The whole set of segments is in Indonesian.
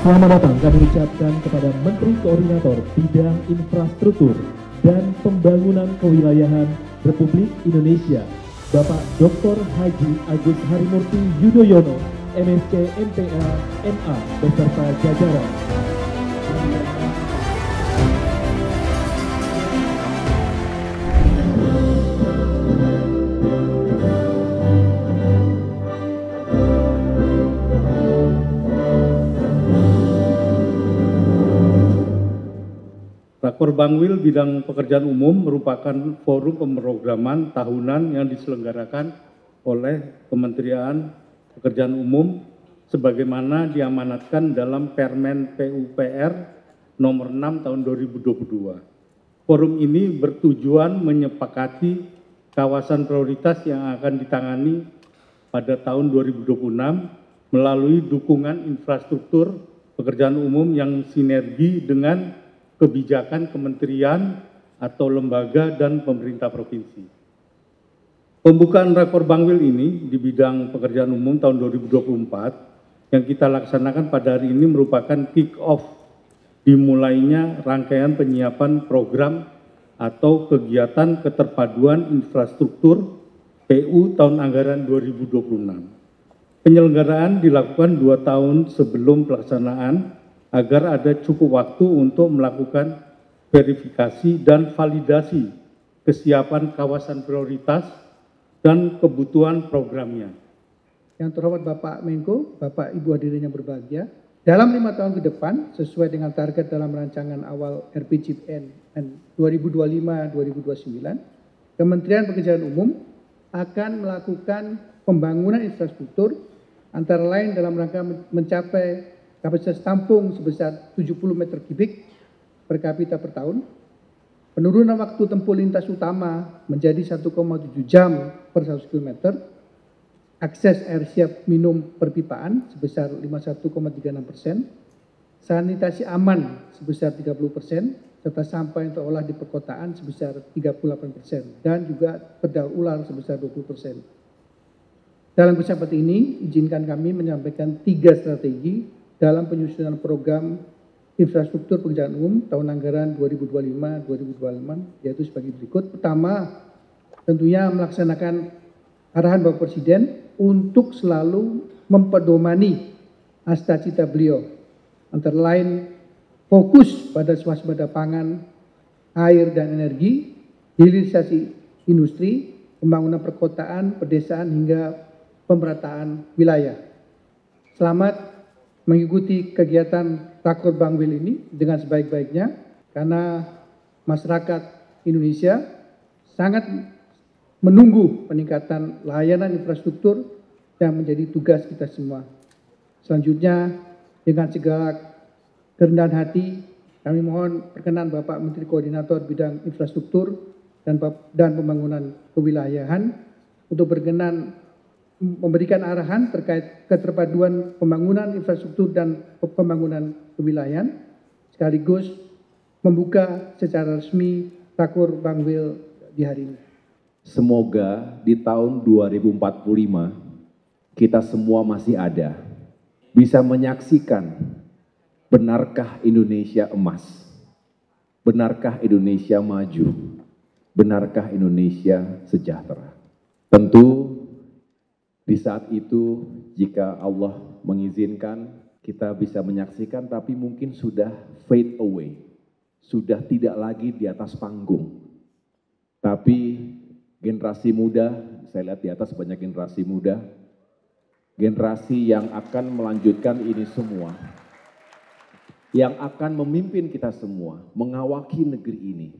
Selamat datang kami ucapkan kepada Menteri Koordinator Bidang Infrastruktur dan Pembangunan Kewilayahan Republik Indonesia, Bapak Dr. Haji Agus Harimurti Yudhoyono, MSc MPA MA beserta jajaran. Rakor Bangwil Bidang Pekerjaan Umum merupakan forum pemrograman tahunan yang diselenggarakan oleh Kementerian Pekerjaan Umum sebagaimana diamanatkan dalam Permen PUPR nomor 6 tahun 2022. Forum ini bertujuan menyepakati kawasan prioritas yang akan ditangani pada tahun 2026 melalui dukungan infrastruktur pekerjaan umum yang sinergi dengan kebijakan kementerian atau lembaga dan pemerintah provinsi. Pembukaan Rakor Bangwil ini di bidang pekerjaan umum tahun 2024 yang kita laksanakan pada hari ini merupakan kick-off dimulainya rangkaian penyiapan program atau kegiatan keterpaduan infrastruktur PU tahun anggaran 2026. Penyelenggaraan dilakukan 2 tahun sebelum pelaksanaan agar ada cukup waktu untuk melakukan verifikasi dan validasi kesiapan kawasan prioritas dan kebutuhan programnya. Yang terhormat Bapak Menko, Bapak Ibu hadirin yang berbahagia, dalam 5 tahun ke depan sesuai dengan target dalam rancangan awal RPJMN 2025-2029, Kementerian Pekerjaan Umum akan melakukan pembangunan infrastruktur antara lain dalam rangka mencapai kapasitas tampung sebesar 70 meter kubik per kapita per tahun, penurunan waktu tempuh lintas utama menjadi 1,7 jam per 100 km, akses air siap minum perpipaan sebesar 51,36%, sanitasi aman sebesar 30%, serta sampah yang terolah di perkotaan sebesar 38%, dan juga terdaur ulang sebesar 20%. Dalam kesempatan ini, izinkan kami menyampaikan 3 strategi dalam penyusunan program infrastruktur pekerjaan umum tahun anggaran 2025-2026, yaitu sebagai berikut. Pertama, tentunya melaksanakan arahan Bapak Presiden untuk selalu mempedomani cita beliau, antara lain fokus pada swasembada pangan, air dan energi, hilirisasi industri, pembangunan perkotaan, pedesaan hingga pemerataan wilayah. Selamat mengikuti kegiatan Rakor Bangwil ini dengan sebaik-baiknya, karena masyarakat Indonesia sangat menunggu peningkatan layanan infrastruktur yang menjadi tugas kita semua. Selanjutnya, dengan segala kerendahan hati, kami mohon perkenan Bapak Menteri Koordinator Bidang Infrastruktur dan Pembangunan Kewilayahan untuk berkenan memberikan arahan terkait keterpaduan pembangunan infrastruktur dan pembangunan kewilayahan, sekaligus membuka secara resmi Rakor Bangwil di hari ini. Semoga di tahun 2045 kita semua masih ada, bisa menyaksikan benarkah Indonesia emas, benarkah Indonesia maju, benarkah Indonesia sejahtera. Tentu di saat itu, jika Allah mengizinkan, kita bisa menyaksikan, tapi mungkin sudah fade away, sudah tidak lagi di atas panggung. Tapi generasi muda, saya lihat di atas banyak generasi muda, generasi yang akan melanjutkan ini semua, yang akan memimpin kita semua, mengawaki negeri ini.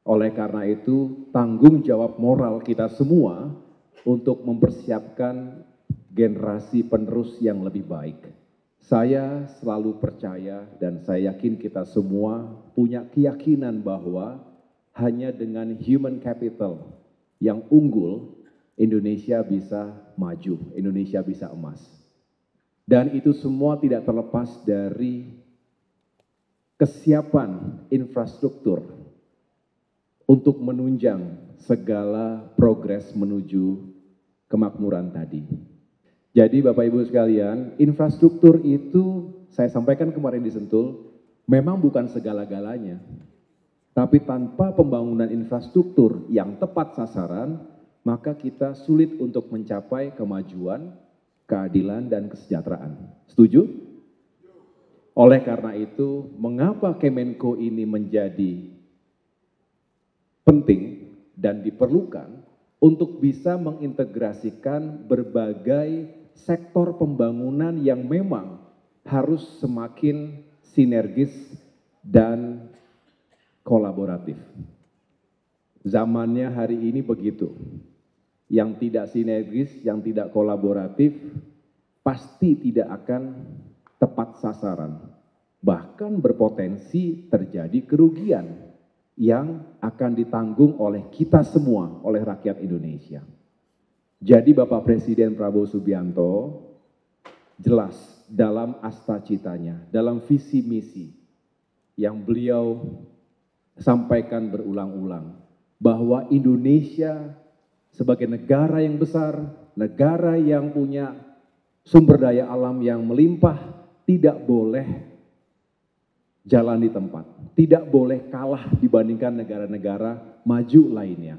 Oleh karena itu, tanggung jawab moral kita semua untuk mempersiapkan generasi penerus yang lebih baik. Saya selalu percaya dan saya yakin kita semua punya keyakinan bahwa hanya dengan human capital yang unggul, Indonesia bisa maju, Indonesia bisa emas. Dan itu semua tidak terlepas dari kesiapan infrastruktur untuk menunjang segala progres menuju kemakmuran tadi. Jadi Bapak Ibu sekalian, infrastruktur itu saya sampaikan kemarin di Sentul, memang bukan segala-galanya. Tapi tanpa pembangunan infrastruktur yang tepat sasaran, maka kita sulit untuk mencapai kemajuan, keadilan, dan kesejahteraan. Setuju? Oleh karena itu, mengapa Kemenko ini menjadi penting dan diperlukan untuk bisa mengintegrasikan berbagai sektor pembangunan yang memang harus semakin sinergis dan kolaboratif. Zamannya hari ini begitu. Yang tidak sinergis, yang tidak kolaboratif, pasti tidak akan tepat sasaran. Bahkan berpotensi terjadi kerugian yang akan ditanggung oleh kita semua, oleh rakyat Indonesia. Jadi Bapak Presiden Prabowo Subianto jelas dalam asta-citanya, dalam visi misi yang beliau sampaikan berulang-ulang, bahwa Indonesia sebagai negara yang besar, negara yang punya sumber daya alam yang melimpah, tidak boleh jalan di tempat, tidak boleh kalah dibandingkan negara-negara maju lainnya.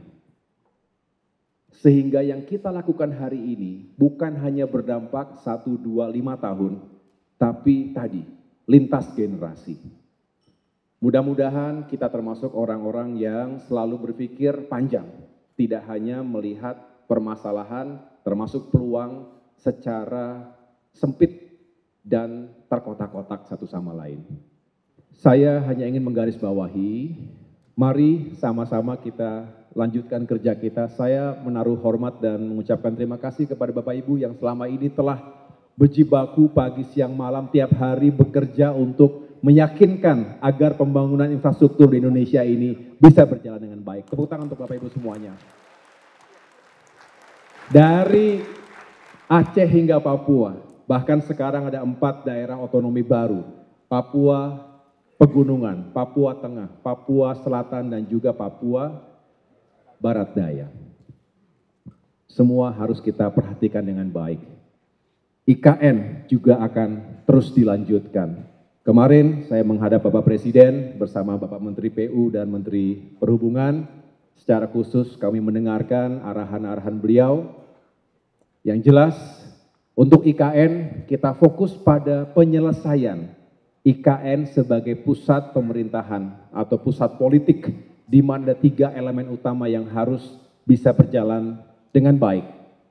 Sehingga yang kita lakukan hari ini bukan hanya berdampak 1, 2, 5 tahun, tapi tadi, lintas generasi. Mudah-mudahan kita termasuk orang-orang yang selalu berpikir panjang, tidak hanya melihat permasalahan, termasuk peluang secara sempit dan terkotak-kotak satu sama lain. Saya hanya ingin menggarisbawahi, mari sama-sama kita lanjutkan kerja kita. Saya menaruh hormat dan mengucapkan terima kasih kepada Bapak Ibu yang selama ini telah berjibaku pagi, siang, malam, tiap hari bekerja untuk meyakinkan agar pembangunan infrastruktur di Indonesia ini bisa berjalan dengan baik. Tepuk tangan untuk Bapak Ibu semuanya. Dari Aceh hingga Papua, bahkan sekarang ada 4 daerah otonomi baru, Papua Pegunungan, Papua Tengah, Papua Selatan, dan juga Papua Barat Daya. Semua harus kita perhatikan dengan baik. IKN juga akan terus dilanjutkan. Kemarin saya menghadap Bapak Presiden bersama Bapak Menteri PU dan Menteri Perhubungan. Secara khusus kami mendengarkan arahan-arahan beliau. Yang jelas, untuk IKN kita fokus pada penyelesaian IKN sebagai pusat pemerintahan atau pusat politik, di mana ada 3 elemen utama yang harus bisa berjalan dengan baik.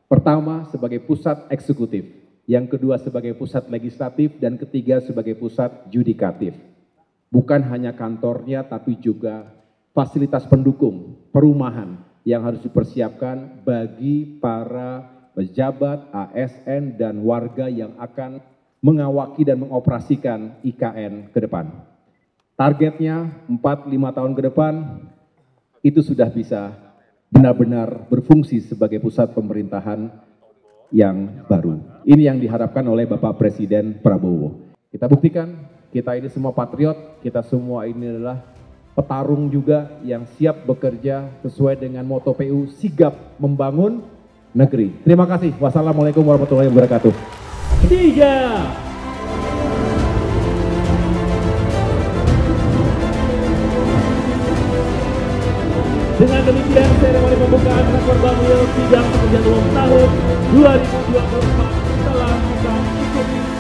Pertama, sebagai pusat eksekutif. Yang kedua, sebagai pusat legislatif. Dan ketiga, sebagai pusat judikatif. Bukan hanya kantornya, tapi juga fasilitas pendukung, perumahan yang harus dipersiapkan bagi para pejabat, ASN, dan warga yang akan mengawaki dan mengoperasikan IKN ke depan. Targetnya 4-5 tahun ke depan itu sudah bisa benar-benar berfungsi sebagai pusat pemerintahan yang baru. Ini yang diharapkan oleh Bapak Presiden Prabowo. Kita buktikan, kita ini semua patriot, kita semua ini adalah petarung juga yang siap bekerja sesuai dengan moto PU, sigap membangun negeri. Terima kasih. Wassalamualaikum warahmatullahi wabarakatuh. 3. Dengan demikian, seremoni pembukaan rekor Bangwil sidang pekerjaan umum tahun 2024 telah kita ikuti.